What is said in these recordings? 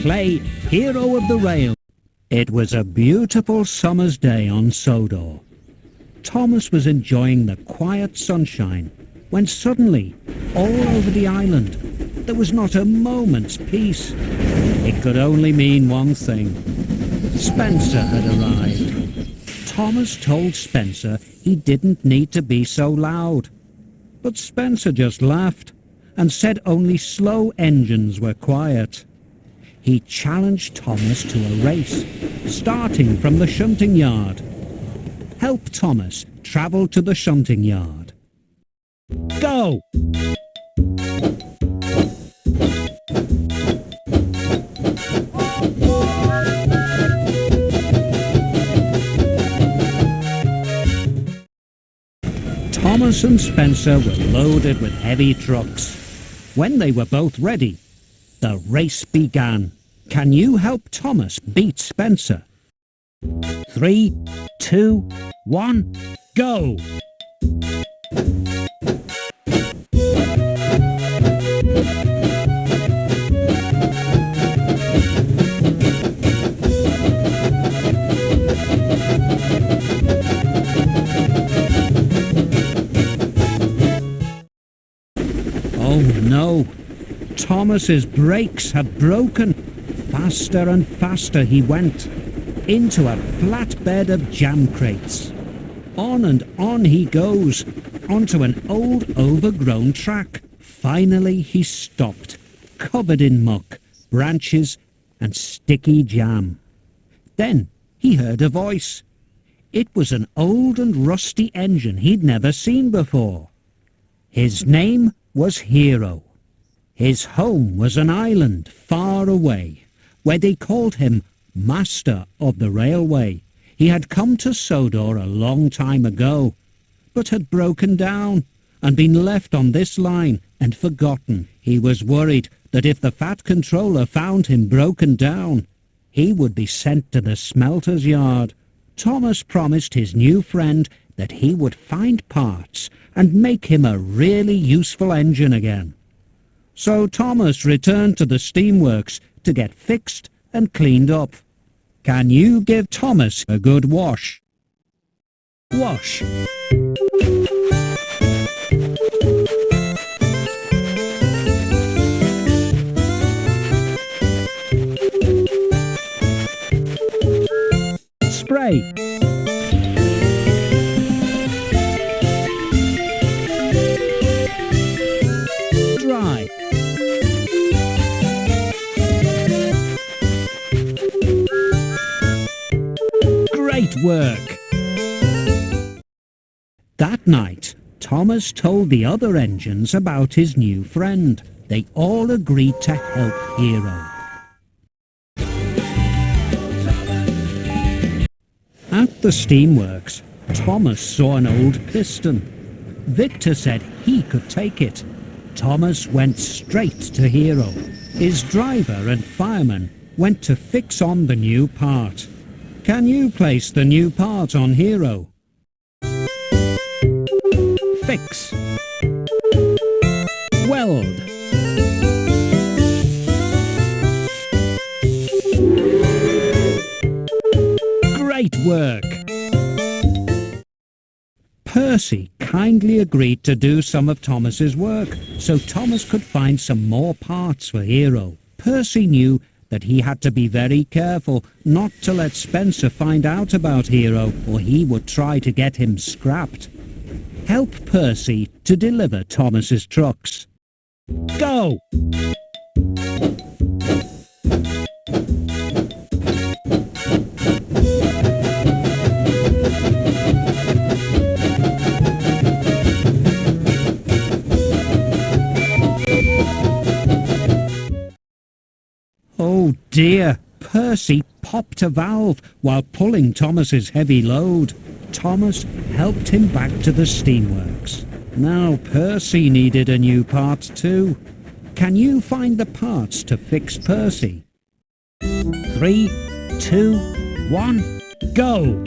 play Hero of the Rail. It was a beautiful summer's day on Sodor. Thomas was enjoying the quiet sunshine when suddenly, all over the island, there was not a moment's peace. It could only mean one thing. Spencer had arrived. Thomas told Spencer he didn't need to be so loud. But Spencer just laughed and said only slow engines were quiet. He challenged Thomas to a race, starting from the shunting yard. Help Thomas travel to the shunting yard. Go! Thomas and Spencer were loaded with heavy trucks. When they were both ready, the race began. Can you help Thomas beat Spencer? 3, 2, 1, go! Oh no! Thomas's brakes had broken. Faster and faster he went, into a flat bed of jam crates. On and on he goes, onto an old overgrown track. Finally he stopped, covered in muck, branches and sticky jam. Then he heard a voice. It was an old and rusty engine he'd never seen before. His name was Hero. His home was an island far away, where they called him Master of the Railway. He had come to Sodor a long time ago, but had broken down and been left on this line and forgotten. He was worried that if the Fat Controller found him broken down, he would be sent to the smelter's yard. Thomas promised his new friend that he would find parts and make him a really useful engine again. So Thomas returned to the steamworks to get fixed and cleaned up. Can you give Thomas a good wash? Wash. Spray. Dry. Great work! That night, Thomas told the other engines about his new friend. They all agreed to help Hero. At the steamworks, Thomas saw an old piston. Victor said he could take it. Thomas went straight to Hero. His driver and fireman went to fix on the new part. Can you place the new part on Hero? Fix. Weld. Great work! Percy kindly agreed to do some of Thomas's work, so Thomas could find some more parts for Hero. Percy knew that he had to be very careful not to let Spencer find out about Hero, or he would try to get him scrapped. Help Percy to deliver Thomas's trucks. Go! Oh dear, Percy popped a valve while pulling Thomas's heavy load. Thomas helped him back to the steamworks. Now Percy needed a new part too. Can you find the parts to fix Percy? 3, 2, 1, go!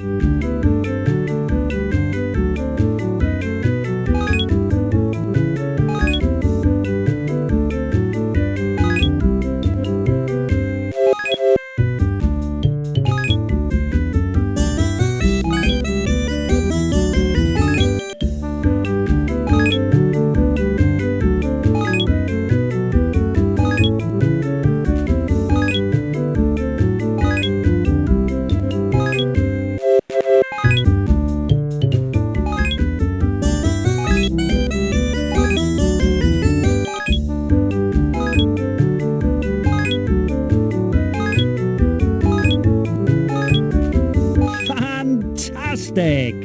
Fantastic!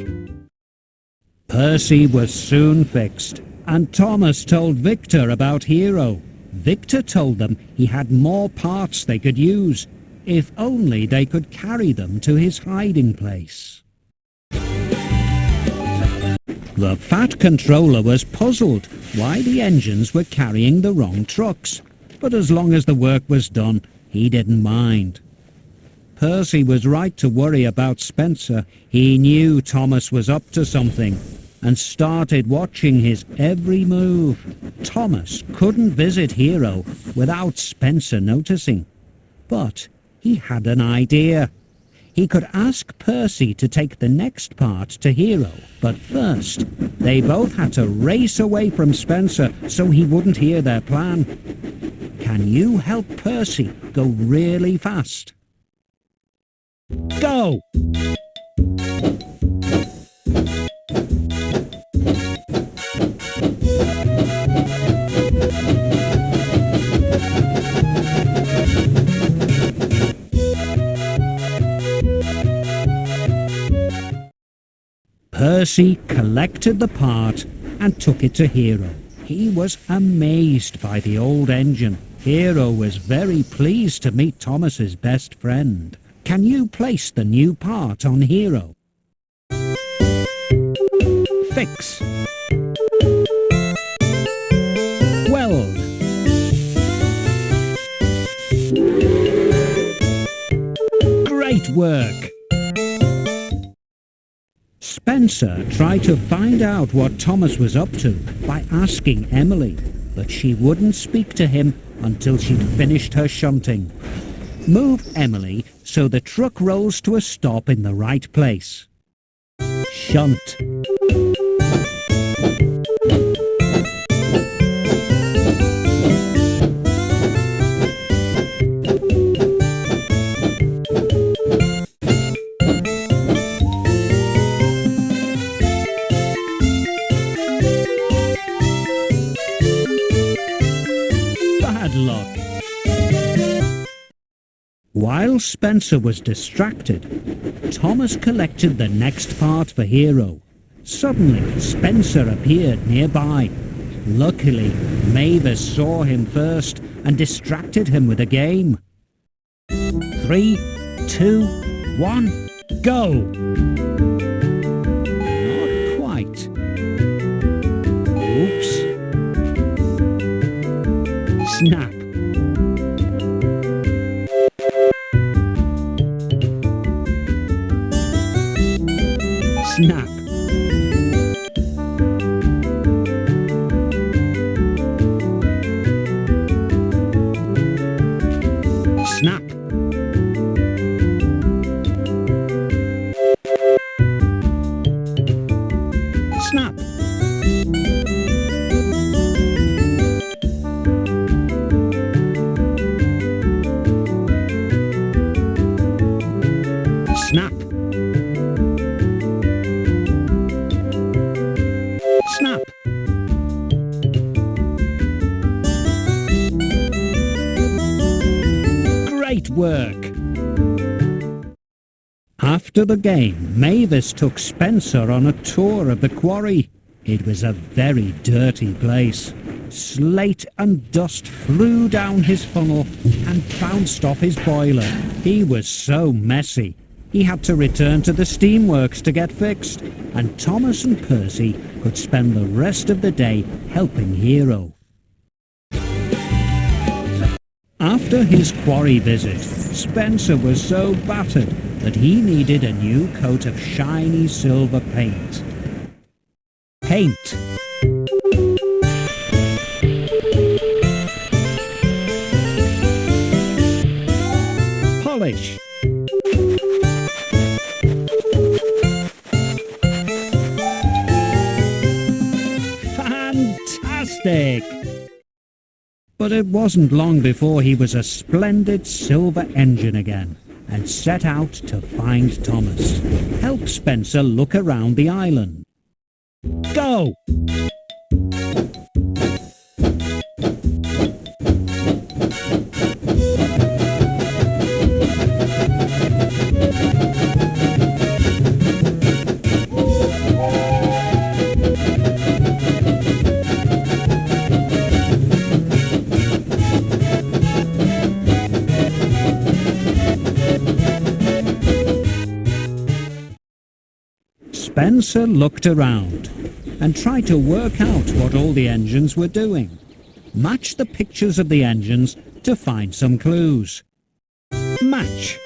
Percy was soon fixed, and Thomas told Victor about Hero. Victor told them he had more parts they could use, if only they could carry them to his hiding place. The Fat Controller was puzzled why the engines were carrying the wrong trucks, but as long as the work was done, he didn't mind. Percy was right to worry about Spencer. He knew Thomas was up to something and started watching his every move. Thomas couldn't visit Hero without Spencer noticing, but he had an idea. He could ask Percy to take the next part to Hero, but first they both had to race away from Spencer so he wouldn't hear their plan. Can you help Percy go really fast? Go! Percy collected the part and took it to Hero. He was amazed by the old engine. Hero was very pleased to meet Thomas's best friend. Can you place the new part on Hero? Fix. Weld. Great work! Spencer tried to find out what Thomas was up to by asking Emily, but she wouldn't speak to him until she'd finished her shunting. Move Emily so the truck rolls to a stop in the right place. Shunt. Luck. While Spencer was distracted, Thomas collected the next part for Hero. Suddenly, Spencer appeared nearby. Luckily, Mavis saw him first and distracted him with a game. 3, 2, 1, go! Not quite. Oops. Snap. Snap. Snap. Snap. Snap. Snap. Great work! After the game, Mavis took Spencer on a tour of the quarry. It was a very dirty place. Slate and dust flew down his funnel and bounced off his boiler. He was so messy. He had to return to the steamworks to get fixed, and Thomas and Percy could spend the rest of the day helping Hero. After his quarry visit, Spencer was so battered that he needed a new coat of shiny silver paint. Paint. Polish. Fantastic! But it wasn't long before he was a splendid silver engine again and set out to find Thomas. Help Spencer look around the island. Go! Spencer looked around and tried to work out what all the engines were doing. Match the pictures of the engines to find some clues. Match.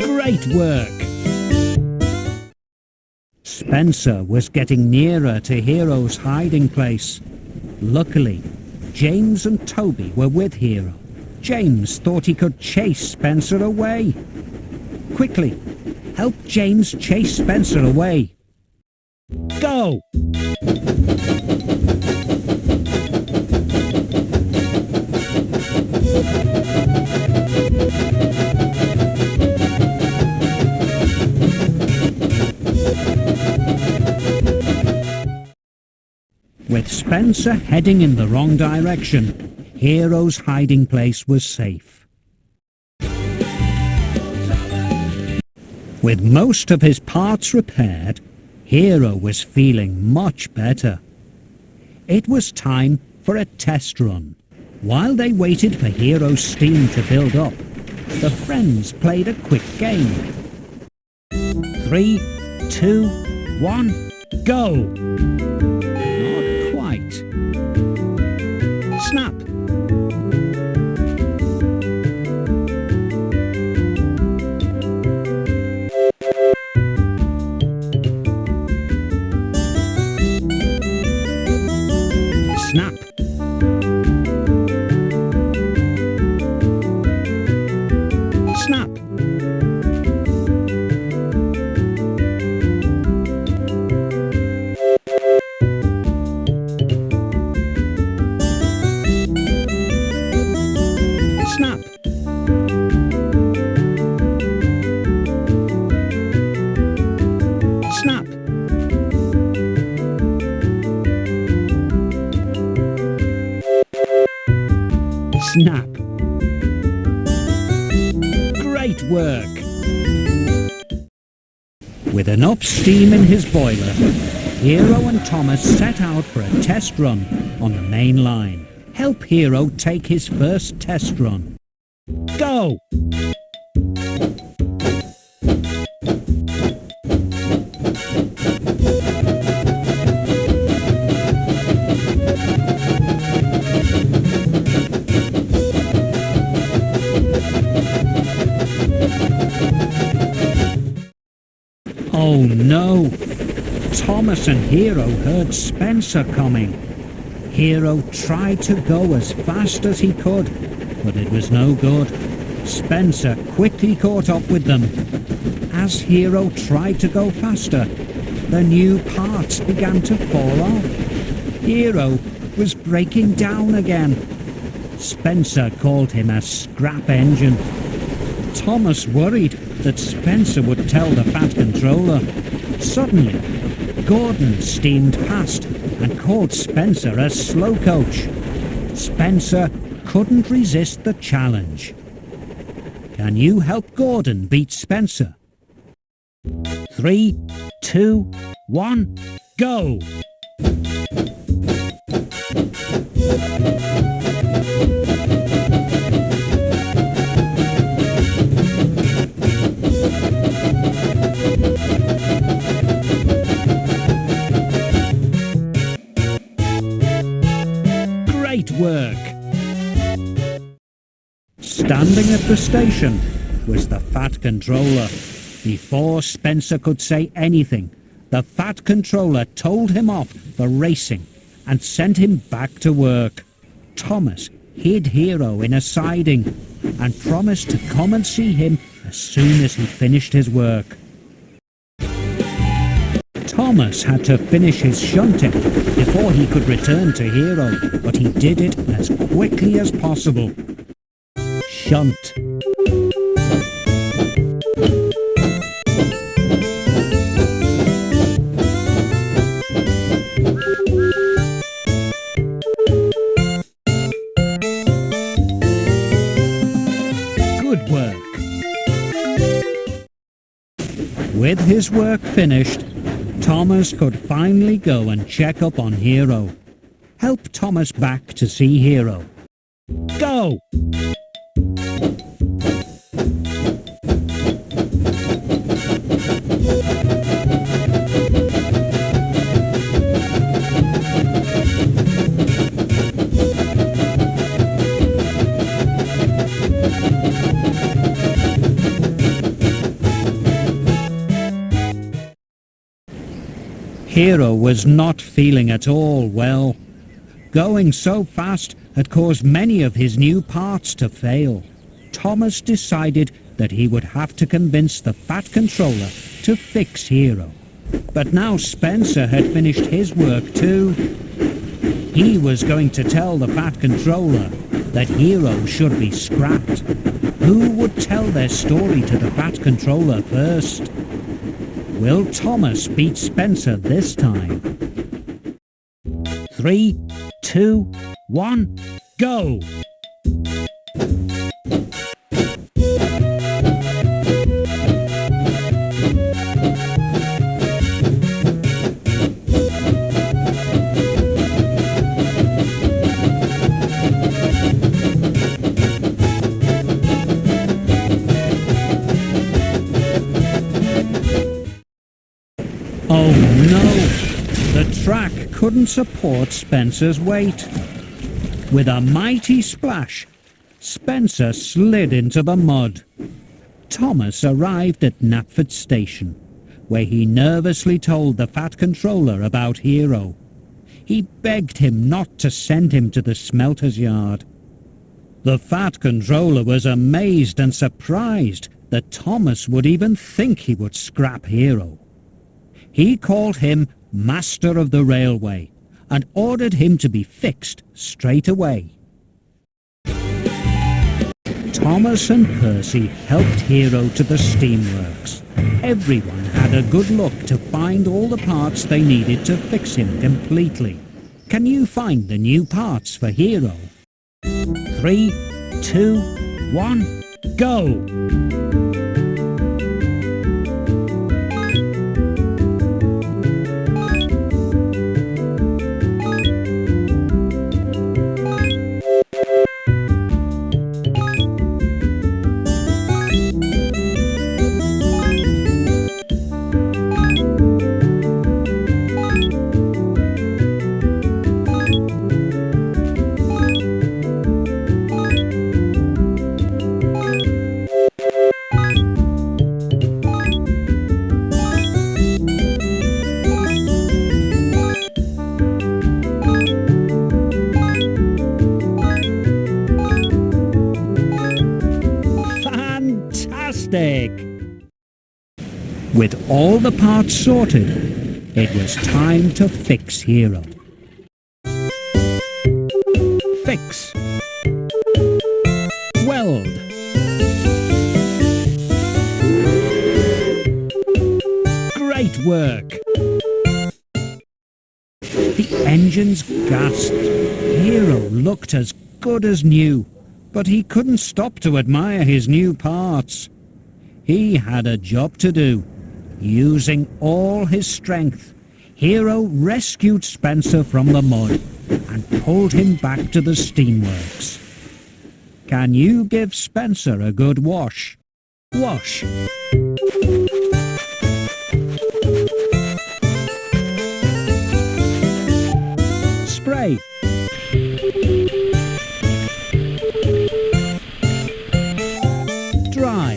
Great work! Spencer was getting nearer to Hero's hiding place. Luckily, James and Toby were with Hero. James thought he could chase Spencer away. Quickly, help James chase Spencer away. Go! With Spencer heading in the wrong direction, Hero's hiding place was safe. With most of his parts repaired, Hero was feeling much better. It was time for a test run. While they waited for Hero's steam to build up, the friends played a quick game. 3, 2, 1, go! Not quite. Snap! Snap! Snap! Snap! Snap! Snap! Great work! With enough steam in his boiler, Hero and Thomas set out for a test run on the main line. Help Hero take his first test run. Go! Oh no! Thomas and Hero heard Spencer coming. Hero tried to go as fast as he could, but it was no good. Spencer quickly caught up with them. As Hero tried to go faster, the new parts began to fall off. Hero was breaking down again. Spencer called him a scrap engine. Thomas worried that Spencer would tell the Fat Controller. Suddenly, Gordon steamed past and called Spencer a slow coach. Spencer couldn't resist the challenge. Can you help Gordon beat Spencer? 3, 2, 1, go! Great work! Standing at the station was the Fat Controller. Before Spencer could say anything, the Fat Controller told him off for racing and sent him back to work. Thomas hid Hero in a siding and promised to come and see him as soon as he finished his work. Thomas had to finish his shunting before he could return to Hero, but he did it as quickly as possible. Shunt. With his work finished, Thomas could finally go and check up on Hero. Help Thomas back to see Hero. Go! Hero was not feeling at all well. Going so fast had caused many of his new parts to fail. Thomas decided that he would have to convince the Fat Controller to fix Hero. But now Spencer had finished his work too. He was going to tell the Fat Controller that Hero should be scrapped. Who would tell their story to the Fat Controller first? Will Thomas beat Spencer this time? 3, 2, 1, go! Oh no! The track couldn't support Spencer's weight. With a mighty splash, Spencer slid into the mud. Thomas arrived at Knapford Station, where he nervously told the Fat Controller about Hero. He begged him not to send him to the smelter's yard. The Fat Controller was amazed and surprised that Thomas would even think he would scrap Hero. He called him Master of the Railway and ordered him to be fixed straight away. Thomas and Percy helped Hero to the steamworks. Everyone had a good look to find all the parts they needed to fix him completely. Can you find the new parts for Hero? 3, 2, 1, go! With all the parts sorted, it was time to fix Hero. Fix. Weld. Great work. The engines gasped. Hero looked as good as new, but he couldn't stop to admire his new parts. He had a job to do. Using all his strength, Hero rescued Spencer from the mud and pulled him back to the steamworks. Can you give Spencer a good wash? Wash. Spray. Dry.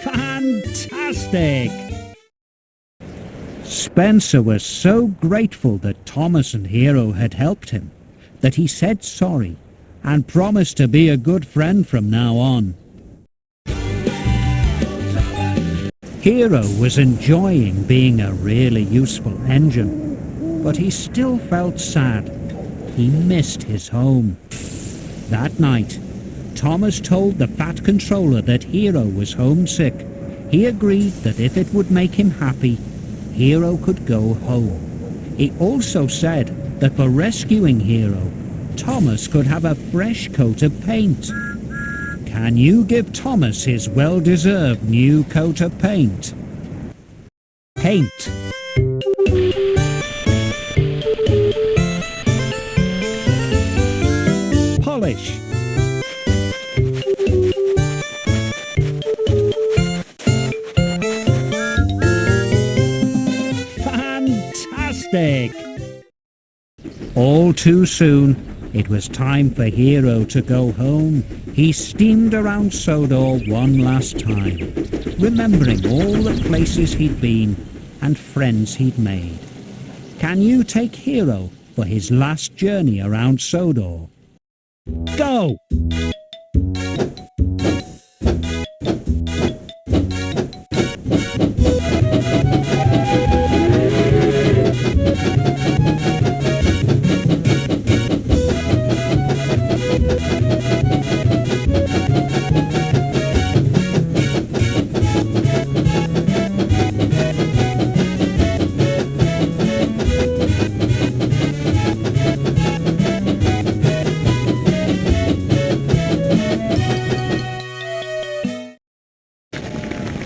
Fantastic! Spencer was so grateful that Thomas and Hero had helped him that he said sorry and promised to be a good friend from now on. Hero was enjoying being a really useful engine, but he still felt sad. He missed his home. That night, Thomas told the Fat Controller that Hero was homesick. He agreed that if it would make him happy, Hero could go home. He also said that for rescuing Hero, Thomas could have a fresh coat of paint. Can you give Thomas his well-deserved new coat of paint? Paint. Polish. Fantastic! All too soon, it was time for Hero to go home. He steamed around Sodor one last time, remembering all the places he'd been and friends he'd made. Can you take Hero for his last journey around Sodor? Go!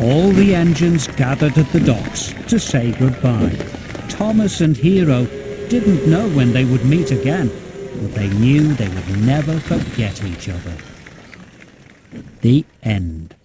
All the engines gathered at the docks to say goodbye. Thomas and Hero didn't know when they would meet again, but they knew they would never forget each other. The end.